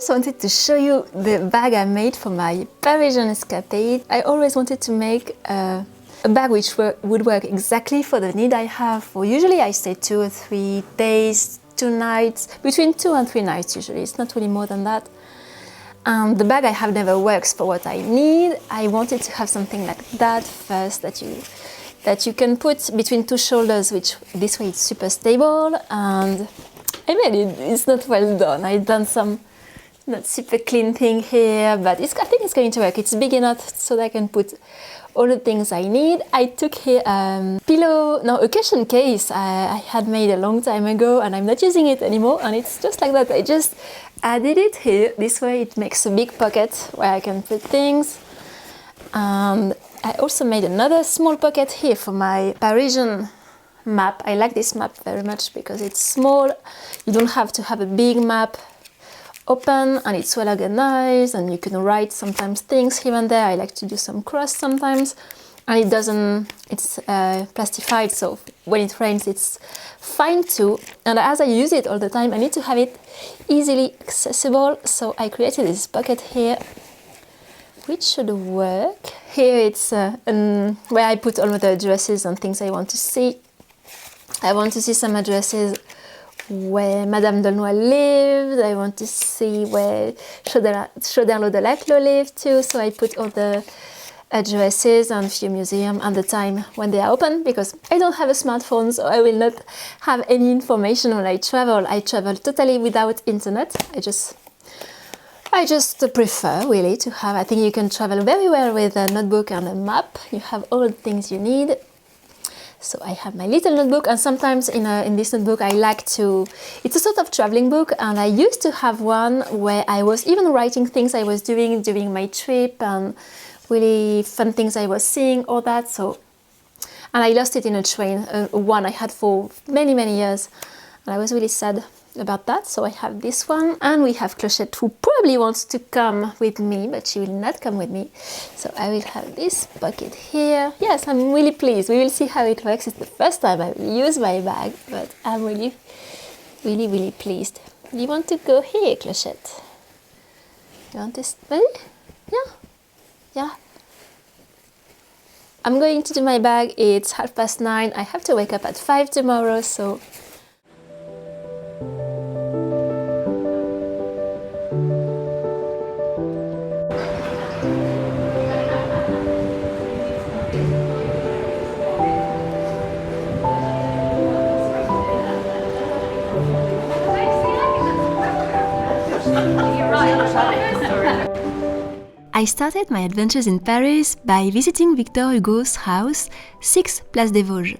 just wanted to show you the bag I made for my Parisian escapade. I always wanted to make a bag which would work exactly for the need I have. Usually I stay 2 or 3 days, 2 nights, between 2 and 3 nights usually, it's not really more than that. And the bag I have never works for what I need. I wanted to have something like that first, that you can put between 2 shoulders, which this way it's super stable. And I made it. It's not well done. I've done some not super clean thing here, but I think it's going to work. It's big enough so that I can put all the things I need. I took here a cushion case I had made a long time ago, and I'm not using it anymore, and it's just like that. I just added it here. This way it makes a big pocket where I can put things. And I also made another small pocket here for my Parisian map. I like this map very much because it's small. You don't have to have a big map open, and it's well organized, and you can write sometimes things here and there. I like to do some cross sometimes, and it's plastified, so when it rains it's fine too. And as I use it all the time, I need to have it easily accessible, so I created this pocket here which should work. Here it's where I put all of the addresses and things I want to see. I want to see some addresses where Madame D'Aulnoy lived. I want to see where Choderlos de Laclos lived too, so I put all the addresses and few museums and the time when they are open, because I don't have a smartphone, so I will not have any information when I travel. I travel totally without internet. I just prefer really to have, I think you can travel very well with a notebook and a map. You have all the things you need. So I have my little notebook, and sometimes in this notebook I like to, it's a sort of traveling book, and I used to have one where I was even writing things I was doing during my trip and really fun things I was seeing, all that. So, and I lost it in a train, one I had for many years, and I was really sad about that. So I have this one, and we have Clochette, who probably wants to come with me, but she will not come with me. So I will have this pocket here. Yes, I'm really pleased. We will see how it works. It's the first time I will use my bag, but I'm really pleased. Do you want to go here, Clochette? You want to stay? Yeah. I'm going to do my bag. It's 9:30. I have to wake up at 5 tomorrow, so I started my adventures in Paris by visiting Victor Hugo's house, 6 Place des Vosges.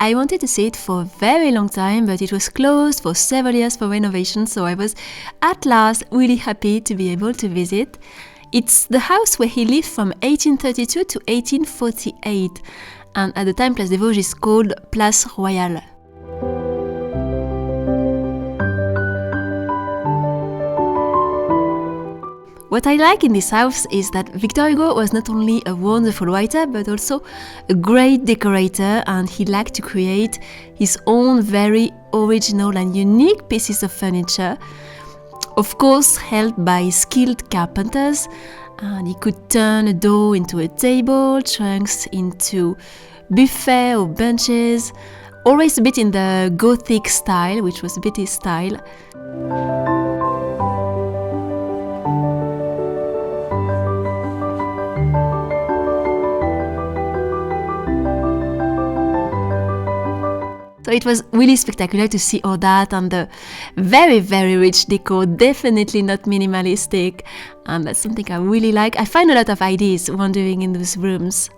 I wanted to see it for a very long time, but it was closed for several years for renovation, so I was at last really happy to be able to visit. It's the house where he lived from 1832 to 1848, and at the time Place des Vosges is called Place Royale. What I like in this house is that Victor Hugo was not only a wonderful writer, but also a great decorator, and he liked to create his own very original and unique pieces of furniture, of course helped by skilled carpenters, and he could turn a door into a table, trunks into buffet or benches, always a bit in the Gothic style, which was a bit his style. So it was really spectacular to see all that, and the very rich decor, definitely not minimalistic, and that's something I really like. I find a lot of ideas wandering in those rooms.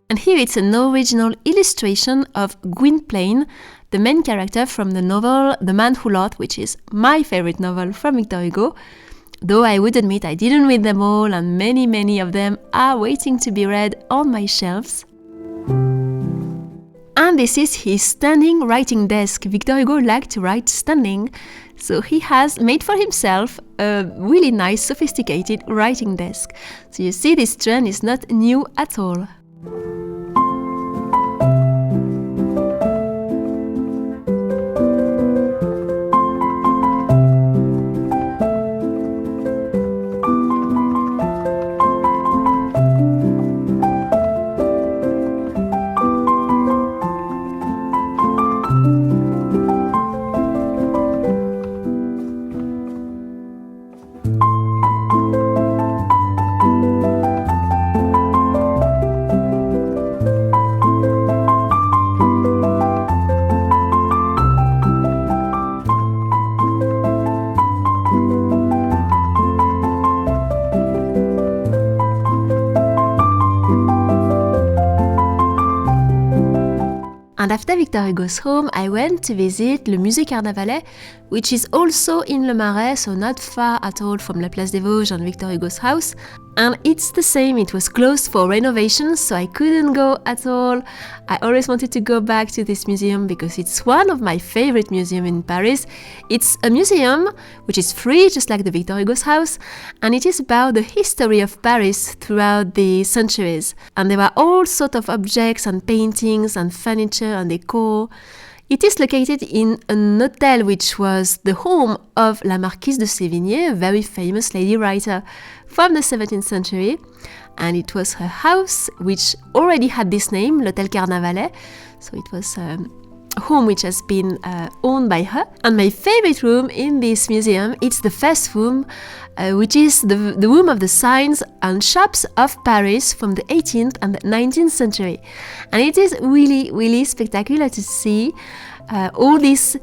And here it's an original illustration of Gwynplaine, the main character from the novel The Man Who Loved, which is my favorite novel from Victor Hugo. Though I would admit I didn't read them all, and many of them are waiting to be read on my shelves. And this is his standing writing desk. Victor Hugo liked to write standing, so he has made for himself a really nice, sophisticated writing desk. So you see, this trend is not new at all. And after Victor Hugo's home, I went to visit le Musée Carnavalet, which is also in Le Marais, so not far at all from La Place des Vosges and Victor Hugo's house. And it's the same, it was closed for renovations, so I couldn't go at all. I always wanted to go back to this museum because it's one of my favorite museums in Paris. It's a museum which is free, just like the Victor Hugo's house, and it is about the history of Paris throughout the centuries. And there are all sorts of objects and paintings and furniture and decor. It is located in an hotel which was the home of La Marquise de Sévigné, a very famous lady writer from the 17th century. And it was her house which already had this name, l'Hôtel Carnavalet. So it was a home which has been owned by her. And my favorite room in this museum, it's the first room, which is the room of the signs and shops of Paris from the 18th and the 19th century. And it is really, really spectacular to see all these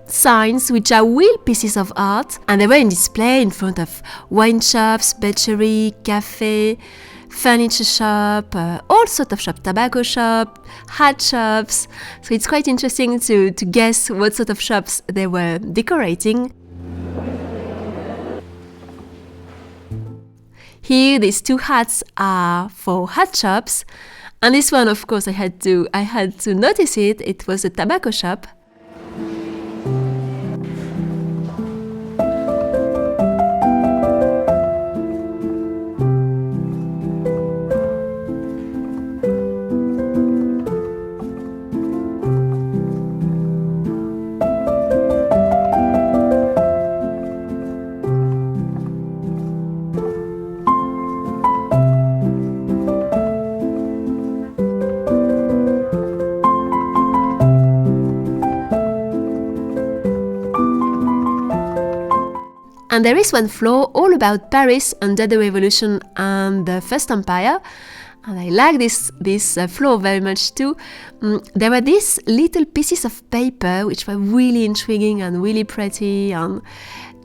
signs, which are real pieces of art, and they were in display in front of wine shops, butchery, cafe, furniture shop, all sorts of shops, tobacco shop, hat shops. So it's quite interesting to guess what sort of shops they were decorating. Here, these two hats are for hat shops, and this one, of course, I had to notice it. It was a tobacco shop. And there is one floor all about Paris under the Revolution and the First Empire. And I like this floor very much too. There were these little pieces of paper which were really intriguing and really pretty and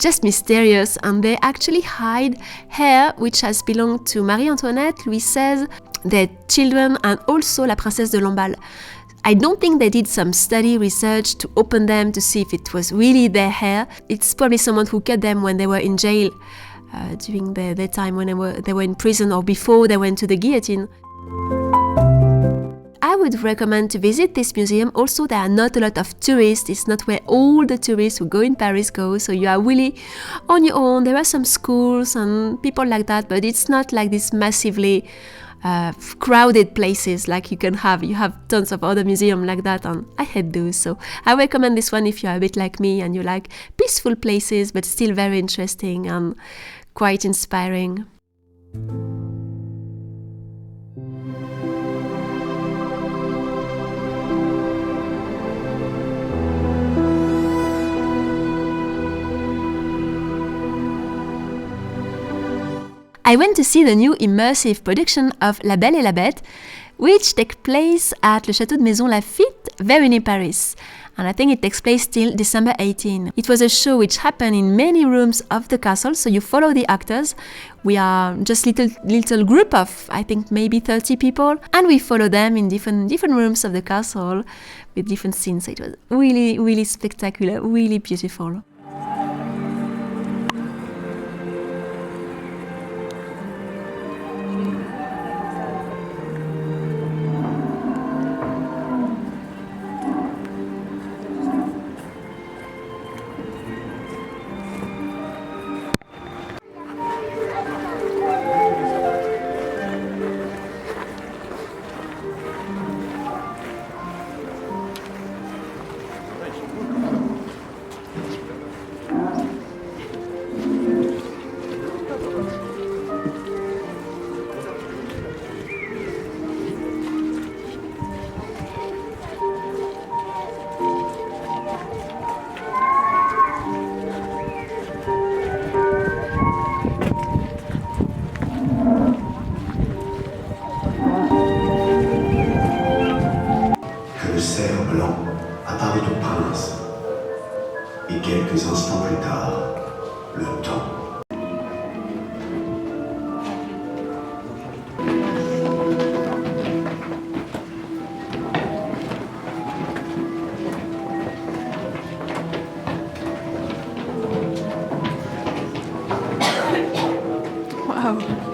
just mysterious. And they actually hide hair which has belonged to Marie Antoinette, Louis XVI, their children, and also La Princesse de Lamballe. I don't think they did some study research to open them to see if it was really their hair. It's probably someone who cut them when they were in jail during their time when they were in prison or before they went to the guillotine. I would recommend to visit this museum. Also, there are not a lot of tourists. It's not where all the tourists who go in Paris go, so you are really on your own. There are some schools and people like that, but it's not like this massively crowded places like you have tons of other museums like that, and I hate those. So I recommend this one if you're a bit like me and you like peaceful places but still very interesting and quite inspiring. I went to see the new immersive production of La Belle et la Bête, which takes place at le Château de Maisons-Laffitte, very near Paris. And I think it takes place till December 18. It was a show which happened in many rooms of the castle, so you follow the actors. We are just little group of, I think, maybe 30 people, and we follow them in different rooms of the castle with different scenes. So it was really, really spectacular, really beautiful. Wow.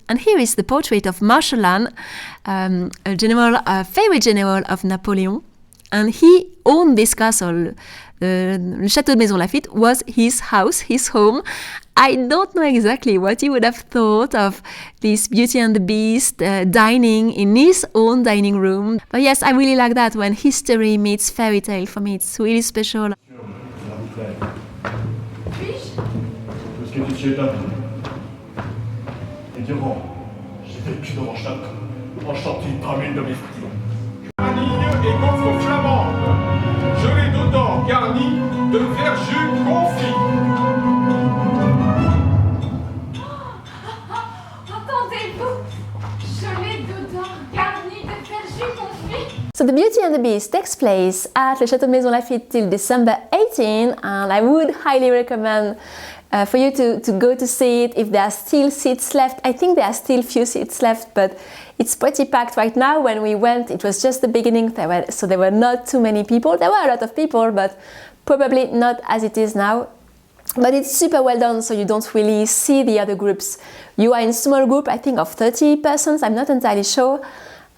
And here is the portrait of Marcelin, a favorite general of Napoleon. And he owned this castle. The Château de Maisons-Laffitte was his house, his home. I don't know exactly what he would have thought of this Beauty and the Beast dining in his own dining room. But yes, I really like that when history meets fairy tale. For me, it's really special. Durant, j'ai vécu devant château, enchanté par l'une de mes filles. Vanille et gaufre flamande, gelée dedans garnie de verjus confits. Entendez-vous? Gelée dedans garnie de verjus confits. So the Beauty and the Beast takes place at the Château de Maisons-Laffitte till December 18, and I would highly recommend for you to go to see it if there are still seats left. I think there are still few seats left, but it's pretty packed right now. When we went, it was just the beginning, so there were not too many people. There were a lot of people, but probably not as it is now. But it's super well done, so you don't really see the other groups. You are in a small group, I think of 30 persons, I'm not entirely sure.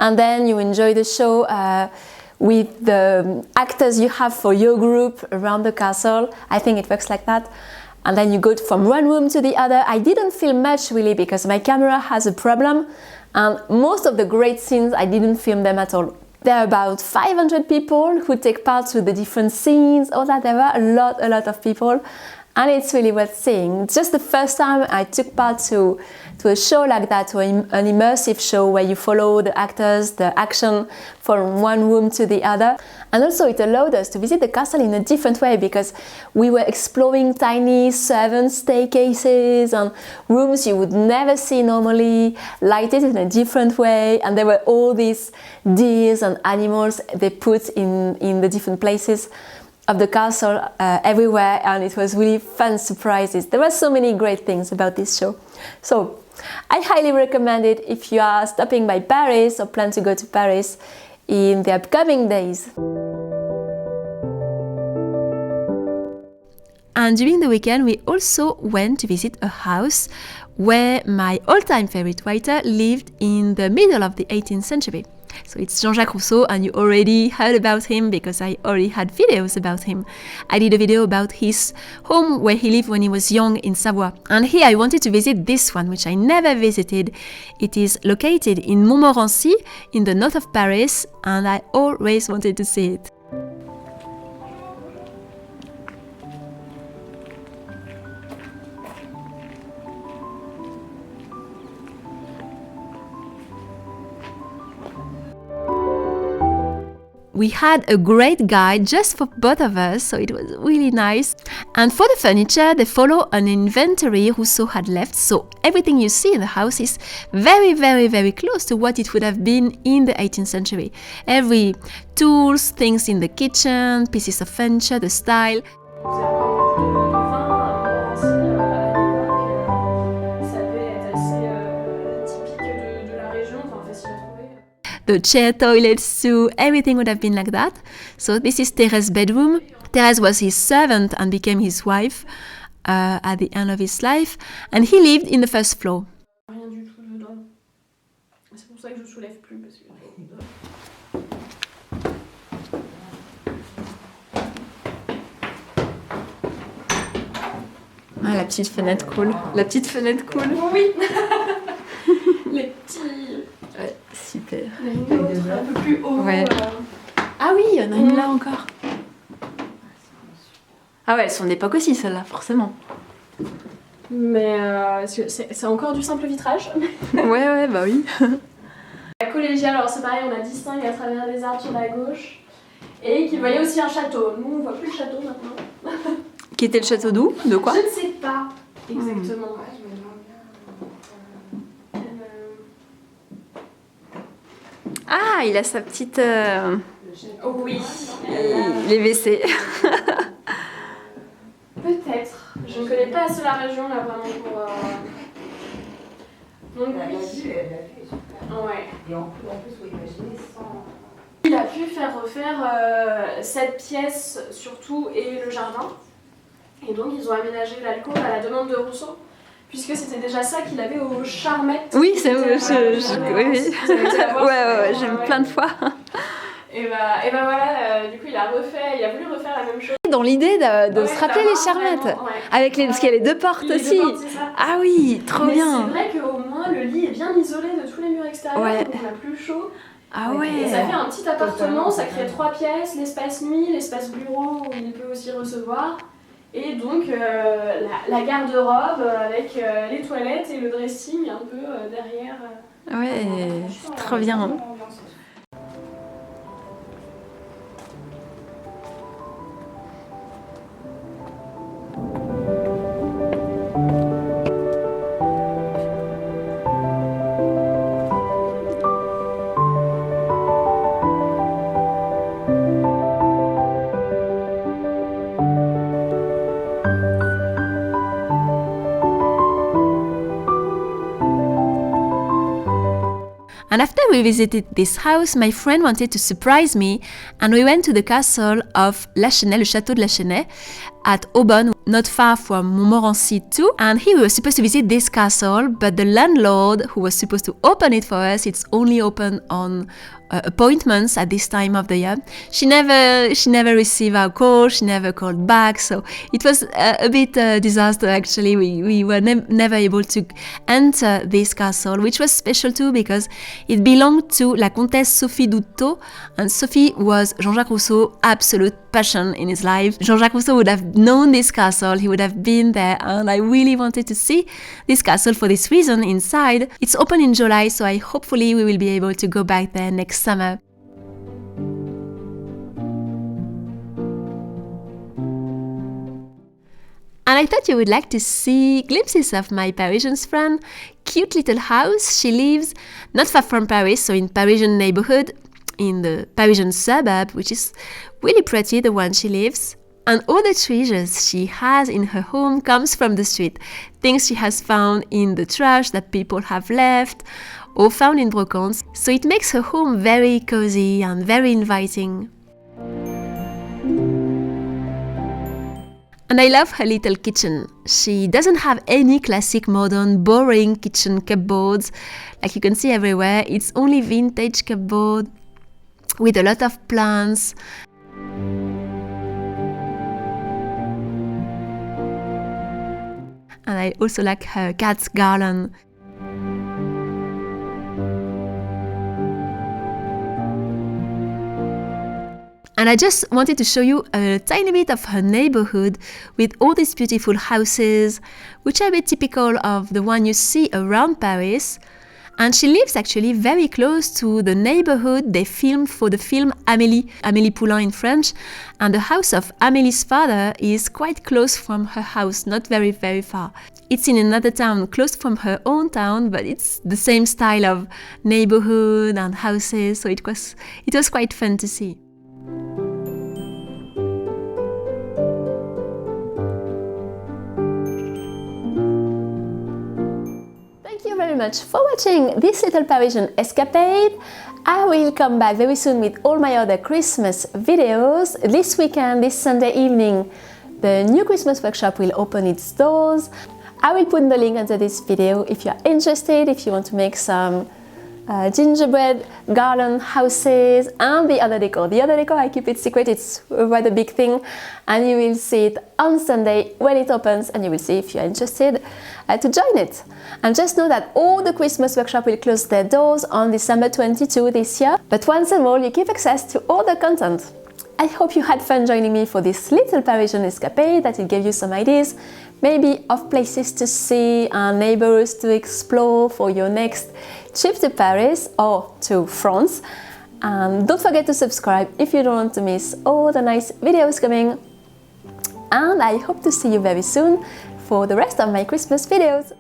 And then you enjoy the show with the actors you have for your group around the castle. I think it works like that. And then you go from one room to the other. I didn't film much really because my camera has a problem, and most of the great scenes I didn't film them at all. There are about 500 people who take part to the different scenes, all that. There were a lot of people, and it's really worth seeing. It's just the first time I took part to a show like that, to an immersive show where you follow the actors, the action from one room to the other. And also it allowed us to visit the castle in a different way because we were exploring tiny servant staircases and rooms you would never see normally, lighted in a different way, and there were all these deers and animals they put in the different places of the castle everywhere, and it was really fun surprises. There were so many great things about this show. So I highly recommend it if you are stopping by Paris or plan to go to Paris in the upcoming days. And during the weekend we also went to visit a house where my all-time favorite writer lived in the middle of the 18th century. So it's Jacques Rousseau, and you already heard about him because I already had videos about him. I did a video about his home where he lived when he was young in Savoie. And here I wanted to visit this one, which I never visited. It is located in Montmorency, in the north of Paris, and I always wanted to see it. We had a great guide just for both of us, so it was really nice. And for the furniture, they follow an inventory Rousseau had left, so everything you see in the house is very, very, very close to what it would have been in the 18th century. Every tools, things in the kitchen, pieces of furniture, the style. The chair, toilets too, everything would have been like that. So this is Thérèse's bedroom. Thérèse was his servant and became his wife at the end of his life. And he lived in the first floor. Rien du tout dedans. C'est pour ça que je soulève plus parce que... Ah, la petite fenêtre cool. La petite fenêtre cool. Oui. Les petits... Ouais, super. Il y en a une autre un peu plus haut. Ouais. Ah oui, il y en a une là encore. Ah ouais, elles sont d'époque aussi, celles-là, forcément. Mais c'est encore du simple vitrage. Ouais, bah oui. La collégiale, alors c'est pareil, on la distingue à travers les arbres sur la gauche. Et qui voyait aussi un château. Nous, on voit plus le château maintenant. Qui était le château d'où? De quoi? Je ne sais pas exactement. Ah, il a sa petite... Oui. Les WC. Peut-être. Je ne connais pas assez la région là vraiment pour. Donc Elle oui. l'a vu, elle l'a vu, super. Ouais. Et en plus, faut imaginer sans. Il a pu faire refaire cette pièce surtout et le jardin. Et donc ils ont aménagé l'alcôve à la demande de Rousseau, puisque c'était déjà ça qu'il avait aux Charmettes. Oui, c'est oui, oui. Vous avez été la voir, Ouais, j'ai vu plein de fois. Et bah voilà, du coup il a voulu refaire la même chose. Dans l'idée de se rappeler les Charmettes, vraiment, ouais. avec parce qu'il y a les deux portes Les aussi. deux portes, c'est ça. Ah oui, trop Mais bien. c'est vrai qu'au moins le lit est bien isolé de tous les murs extérieurs, Ouais. donc on a plus chaud. Ah Et ouais. ça fait un petit appartement, ça crée 3 pièces, l'espace nuit, l'espace bureau où il peut aussi recevoir. Et donc la garde-robe avec les toilettes et le dressing un peu derrière. Ouais, c'est trop bien. And after we visited this house, my friend wanted to surprise me, and we went to the castle of La Chesnaye, le Château de La Chesnaye, at Aubonne, not far from Montmorency too. And here we were supposed to visit this castle, but the landlord who was supposed to open it for us, it's only open on appointments at this time of the year. She never received our call. She never called back. So it was a bit disaster actually. We were never able to enter this castle, which was special too because it belonged to La Comtesse Sophie d'Houdetot, and Sophie was Jean-Jacques Rousseau's absolute passion in his life. Jean-Jacques Rousseau would have known this castle. He would have been there, and I really wanted to see this castle for this reason inside. It's open in July, so hopefully we will be able to go back there next summer. And I thought you would like to see glimpses of my Parisian friend. Cute little house. She lives not far from Paris, so in Parisian neighborhood, in the Parisian suburb, which is really pretty, the one she lives. And all the treasures she has in her home comes from the street. Things she has found in the trash that people have left or found in brocants. So it makes her home very cozy and very inviting. And I love her little kitchen. She doesn't have any classic modern boring kitchen cupboards like you can see everywhere. It's only vintage cupboard with a lot of plants. And I also like her cat's garland. And I just wanted to show you a tiny bit of her neighborhood with all these beautiful houses, which are a bit typical of the one you see around Paris. And she lives actually very close to the neighborhood they filmed for the film Amélie, Amélie Poulain in French. And the house of Amélie's father is quite close from her house, not very, very far. It's in another town, close from her own town, but it's the same style of neighborhood and houses, so it was quite fun to see. Thank you very much for watching this little Parisian escapade. I will come back very soon with all my other Christmas videos. This weekend, this Sunday evening, the new Christmas workshop will open its doors. I will put the link under this video if you are interested, if you want to make some gingerbread garland houses and the other decor. The other decor, I keep it secret, it's rather big thing, and you will see it on Sunday when it opens, and you will see if you are interested to join it. And just know that all the Christmas workshop will close their doors on December 22 this year, but once and all you keep access to all the content. I hope you had fun joining me for this little Parisian escapade, that it gave you some ideas, maybe of places to see and neighbors to explore for your next trip to Paris or to France. And don't forget to subscribe if you don't want to miss all the nice videos coming. And I hope to see you very soon for the rest of my Christmas videos.